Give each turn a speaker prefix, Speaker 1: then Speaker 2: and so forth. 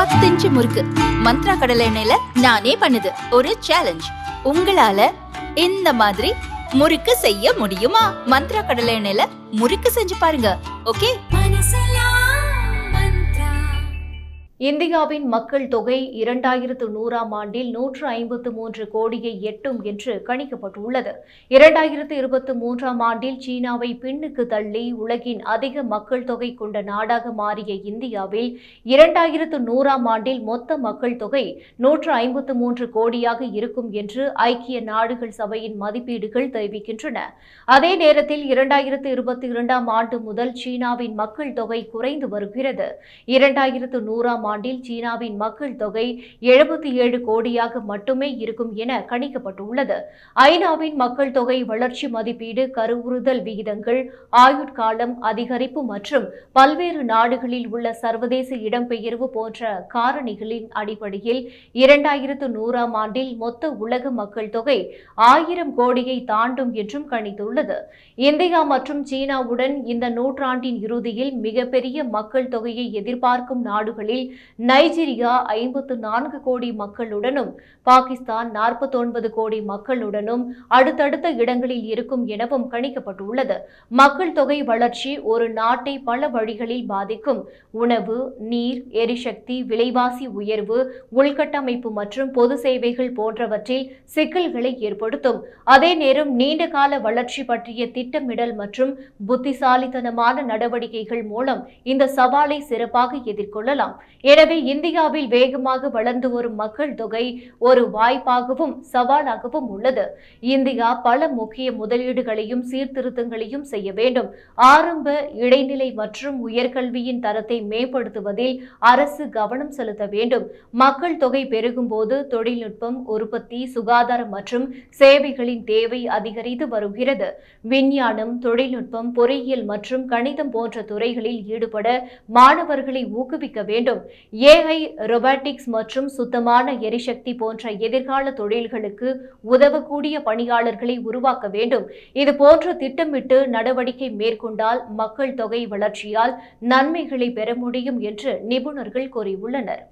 Speaker 1: 10 inch முறுக்கு மந்த்ரா கடலை எண்ணெயில நானே பண்ணுது ஒரு சேலஞ்ச். உங்களால இந்த மாதிரி முறுக்கு செய்ய முடியுமா? மந்த்ரா கடலை எண்ணெயில முறுக்கு செஞ்சு பாருங்க. ஓகே.
Speaker 2: இந்தியாவின் மக்கள் தொகை 2100ஆம் ஆண்டில் 153 கோடியை எட்டும் என்று கணிக்கப்பட்டுள்ளது. 2023ஆம் ஆண்டில் சீனாவை பின்னுக்கு தள்ளி உலகின் அதிக மக்கள் தொகை கொண்ட நாடாக மாறிய இந்தியாவில் 2100ஆம் ஆண்டில் மொத்த மக்கள் தொகை 153 கோடியாக இருக்கும் என்று ஐக்கிய நாடுகள் சபையின் மதிப்பீடுகள் தெரிவிக்கின்றன. அதே நேரத்தில் 2022ஆம் ஆண்டு முதல் சீனாவின் மக்கள் தொகை குறைந்து வருகிறது. 2100ஆம் ஆண்டில் சீனாவின் மக்கள் தொகை 77 கோடியாக மட்டுமே இருக்கும் என கணிக்கப்பட்டுள்ளது. ஐநாவின் மக்கள் தொகை வளர்ச்சி மதிப்பீடு, கருவுறுதல் விகிதங்கள், ஆயுட்காலம் அதிகரிப்பு மற்றும் பல்வேறு நாடுகளில் உள்ள சர்வதேச இடம்பெயர்வு போன்ற காரணிகளின் அடிப்படையில் 2100ஆம் ஆண்டில் மொத்த உலக மக்கள் தொகை 1000 கோடியை தாண்டும் என்றும் கணித்துள்ளது. இந்தியா மற்றும் சீனாவுடன் இந்த நூற்றாண்டின் இறுதியில் மிகப்பெரிய மக்கள் தொகையை எதிர்பார்க்கும் நாடுகளில் நைஜீரியா 54 கோடி மக்களுடனும் பாகிஸ்தான் 49 கோடி மக்களுடனும் அடுத்தடுத்த இடங்களில் இருக்கும் எனவும் கணிக்கப்பட்டுள்ளது. மக்கள் தொகை வளர்ச்சி ஒரு நாட்டை பல வழிகளில் பாதிக்கும். உணவு, நீர், எரிசக்தி, விலைவாசி உயர்வு, உள்கட்டமைப்பு மற்றும் பொது சேவைகள் போன்றவற்றில் சிக்கல்களை ஏற்படுத்தும். அதே நேரம் நீண்டகால வளர்ச்சி பற்றிய திட்டமிடல் மற்றும் புத்திசாலித்தனமான நடவடிக்கைகள் மூலம் இந்த சவாலை சிறப்பாக எதிர்கொள்ளலாம். எனவே இந்தியாவில் வேகமாக வளர்ந்து வரும் மக்கள் தொகை ஒரு வாய்ப்பாகவும் சவாலாகவும் உள்ளது. இந்தியா பல முக்கிய முதலீடுகளையும் சீர்திருத்தங்களையும் செய்ய வேண்டும். ஆரம்ப, இடைநிலை மற்றும் உயர்கல்வியின் தரத்தை மேம்படுத்துவதில் அரசு கவனம் செலுத்த வேண்டும். மக்கள் தொகை பெருகும் போது தொழில்நுட்பம், உற்பத்தி, சுகாதாரம் மற்றும் சேவைகளின் தேவை அதிகரித்து வருகிறது. விஞ்ஞானம், தொழில்நுட்பம், பொறியியல் மற்றும் கணிதம் போன்ற துறைகளில் ஈடுபட மாணவர்களை ஊக்குவிக்க வேண்டும். AI, ரொபாட்டிக்ஸ் மற்றும் சுத்தமான எரிசக்தி போன்ற எதிர்கால தொழில்களுக்கு உதவக்கூடிய பணியாளர்களை உருவாக்க வேண்டும். இதுபோன்ற திட்டமிட்டு நடவடிக்கை மேற்கொண்டால் மக்கள் தொகை வளர்ச்சியால் நன்மைகளை பெற முடியும் என்று நிபுணர்கள் கூறியுள்ளனர்.